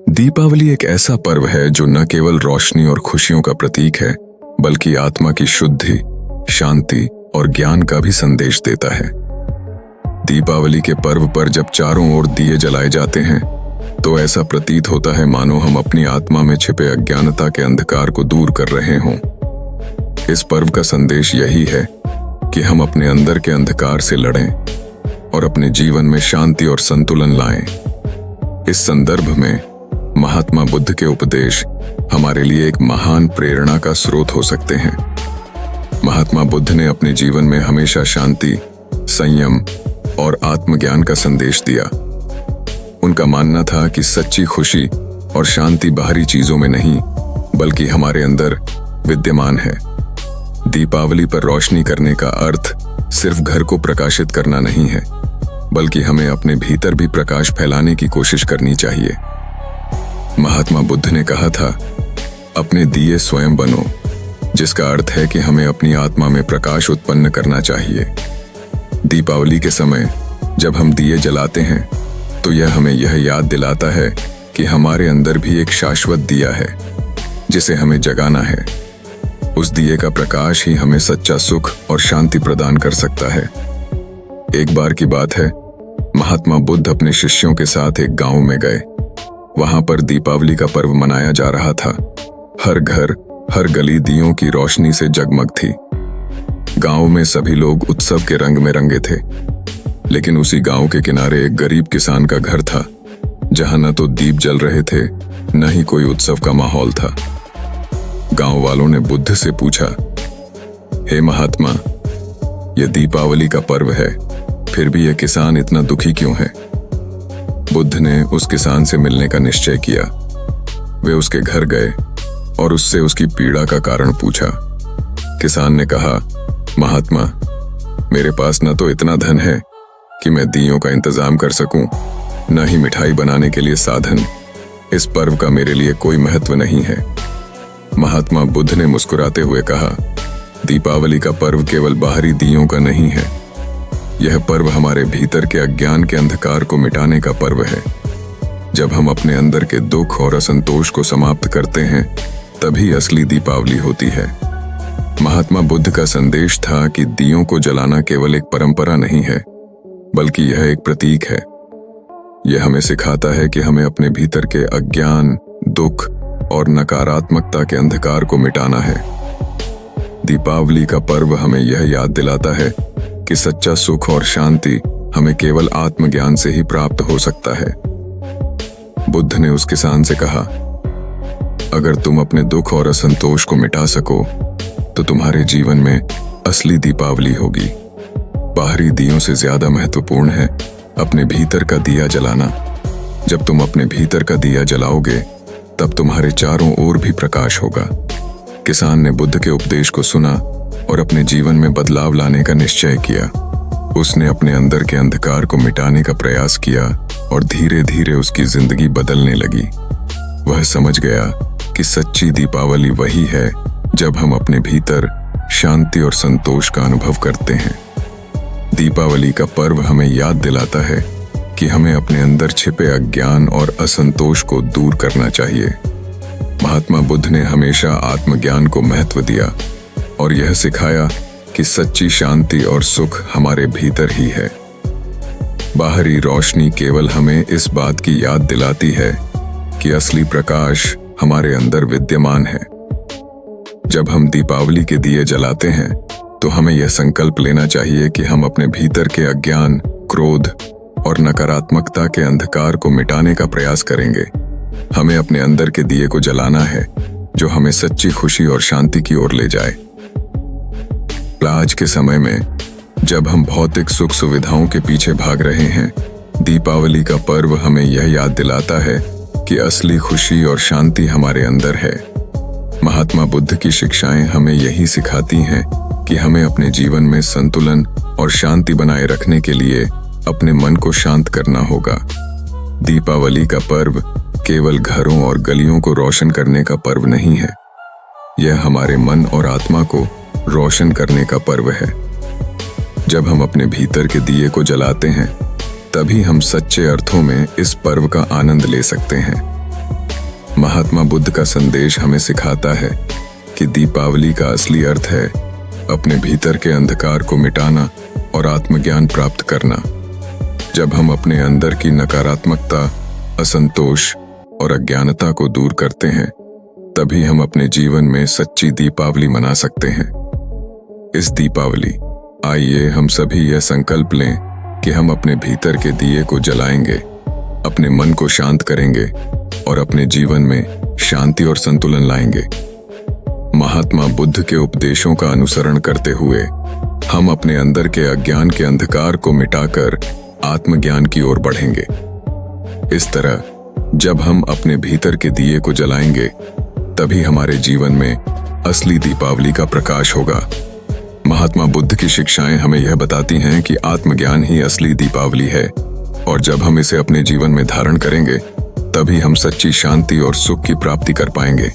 दीपावली एक ऐसा पर्व है जो न केवल रोशनी और खुशियों का प्रतीक है, बल्कि आत्मा की शुद्धि, शांति और ज्ञान का भी संदेश देता है। दीपावली के पर्व पर जब चारों ओर दिए जलाए जाते हैं, तो ऐसा प्रतीत होता है मानो हम अपनी आत्मा में छिपे अज्ञानता के अंधकार को दूर कर रहे हों। इस पर्व का संदेश यही है कि हम अपने अंदर के अंधकार से लड़ें और अपने जीवन में शांति और संतुलन लाएं। इस संदर्भ में महात्मा बुद्ध के उपदेश हमारे लिए एक महान प्रेरणा का स्रोत हो सकते हैं। महात्मा बुद्ध ने अपने जीवन में हमेशा शांति, संयम और आत्मज्ञान का संदेश दिया। उनका मानना था कि सच्ची खुशी और शांति बाहरी चीजों में नहीं, बल्कि हमारे अंदर विद्यमान है। दीपावली पर रोशनी करने का अर्थ सिर्फ घर को प्रकाशित करना नहीं है, बल्कि हमें अपने भीतर भी प्रकाश फैलाने की कोशिश करनी चाहिए। महात्मा बुद्ध ने कहा था, अपने दिए स्वयं बनो, जिसका अर्थ है कि हमें अपनी आत्मा में प्रकाश उत्पन्न करना चाहिए। दीपावली के समय जब हम दिए जलाते हैं, तो यह हमें यह याद दिलाता है कि हमारे अंदर भी एक शाश्वत दिया है, जिसे हमें जगाना है। उस दिए का प्रकाश ही हमें सच्चा सुख और शांति प्रदान कर सकता है। एक बार की बात है, महात्मा बुद्ध अपने शिष्यों के साथ एक गांव में गए। वहां पर दीपावली का पर्व मनाया जा रहा था। हर घर, हर गली दियों की रोशनी से जगमग थी। गांव में सभी लोग उत्सव के रंग में रंगे थे। लेकिन उसी गांव के किनारे एक गरीब किसान का घर था, जहां न तो दीप जल रहे थे, न ही कोई उत्सव का माहौल था। गांव वालों ने बुद्ध से पूछा, हे महात्मा, यह दीपावली का पर्व है, फिर भी यह किसान इतना दुखी क्यों है? बुद्ध ने उस किसान से मिलने का निश्चय किया। वे उसके घर गए और उससे उसकी पीड़ा का कारण पूछा। किसान ने कहा, महात्मा, मेरे पास न तो इतना धन है कि मैं दियों का इंतजाम कर सकूं, न ही मिठाई बनाने के लिए साधन। इस पर्व का मेरे लिए कोई महत्व नहीं है। महात्मा बुद्ध ने मुस्कुराते हुए कहा, दीपावली का पर्व केवल बाहरी दियों का नहीं है। यह पर्व हमारे भीतर के अज्ञान के अंधकार को मिटाने का पर्व है। जब हम अपने अंदर के दुख और असंतोष को समाप्त करते हैं, तभी असली दीपावली होती है। महात्मा बुद्ध का संदेश था कि दियों को जलाना केवल एक परंपरा नहीं है, बल्कि यह एक प्रतीक है। यह हमें सिखाता है कि हमें अपने भीतर के अज्ञान, दुख और नकारात्मकता के अंधकार को मिटाना है। दीपावली का पर्व हमें यह याद दिलाता है कि सच्चा सुख और शांति हमें केवल आत्मज्ञान से ही प्राप्त हो सकता है। बुद्ध ने उस किसान से कहा, अगर तुम अपने दुख और असंतोष को मिटा सको, तो तुम्हारे जीवन में असली दीपावली होगी। बाहरी दियों से ज्यादा महत्वपूर्ण है अपने भीतर का दिया जलाना। जब तुम अपने भीतर का दिया जलाओगे, तब तुम्हारे चारों ओर भी प्रकाश होगा। किसान ने बुद्ध के उपदेश को सुना और अपने जीवन में बदलाव लाने का निश्चय किया। उसने अपने अंदर के अंधकार को मिटाने का प्रयास किया और धीरे धीरे उसकी जिंदगी बदलने लगी। वह समझ गया कि सच्ची दीपावली वही है जब हम अपने भीतर शांति और संतोष का अनुभव करते हैं। दीपावली का पर्व हमें याद दिलाता है कि हमें अपने अंदर छिपे अज्ञान और असंतोष को दूर करना चाहिए। महात्मा बुद्ध ने हमेशा आत्मज्ञान को महत्व दिया और यह सिखाया कि सच्ची शांति और सुख हमारे भीतर ही है। बाहरी रोशनी केवल हमें इस बात की याद दिलाती है कि असली प्रकाश हमारे अंदर विद्यमान है। जब हम दीपावली के दिए जलाते हैं, तो हमें यह संकल्प लेना चाहिए कि हम अपने भीतर के अज्ञान, क्रोध और नकारात्मकता के अंधकार को मिटाने का प्रयास करेंगे। हमें अपने अंदर के दिए को जलाना है, जो हमें सच्ची खुशी और शांति की ओर ले जाए। आज के समय में जब हम भौतिक सुख सुविधाओं के पीछे भाग रहे हैं, दीपावली का पर्व हमें यह याद दिलाता है कि असली खुशी और शांति हमारे अंदर है। महात्मा बुद्ध की शिक्षाएं हमें यही सिखाती हैं कि हमें अपने जीवन में संतुलन और शांति बनाए रखने के लिए अपने मन को शांत करना होगा। दीपावली का पर्व केवल घरों और गलियों को रोशन करने का पर्व नहीं है। यह हमारे मन और आत्मा को रोशन करने का पर्व है। जब हम अपने भीतर के दिए को जलाते हैं, तभी हम सच्चे अर्थों में इस पर्व का आनंद ले सकते हैं। महात्मा बुद्ध का संदेश हमें सिखाता है कि दीपावली का असली अर्थ है अपने भीतर के अंधकार को मिटाना और आत्मज्ञान प्राप्त करना। जब हम अपने अंदर की नकारात्मकता, असंतोष और अज्ञानता को दूर करते हैं, तभी हम अपने जीवन में सच्ची दीपावली मना सकते हैं। इस दीपावली आइए हम सभी यह संकल्प लें कि हम अपने भीतर के दिए को जलाएंगे, अपने मन को शांत करेंगे और अपने जीवन में शांति और संतुलन लाएंगे। महात्मा बुद्ध के उपदेशों का अनुसरण करते हुए हम अपने अंदर के अज्ञान के अंधकार को मिटाकर आत्मज्ञान की ओर बढ़ेंगे। इस तरह जब हम अपने भीतर के दिए को जलाएंगे, तभी हमारे जीवन में असली दीपावली का प्रकाश होगा। महात्मा बुद्ध की शिक्षाएं हमें यह बताती हैं कि आत्मज्ञान ही असली दीपावली है, और जब हम इसे अपने जीवन में धारण करेंगे, तभी हम सच्ची शांति और सुख की प्राप्ति कर पाएंगे।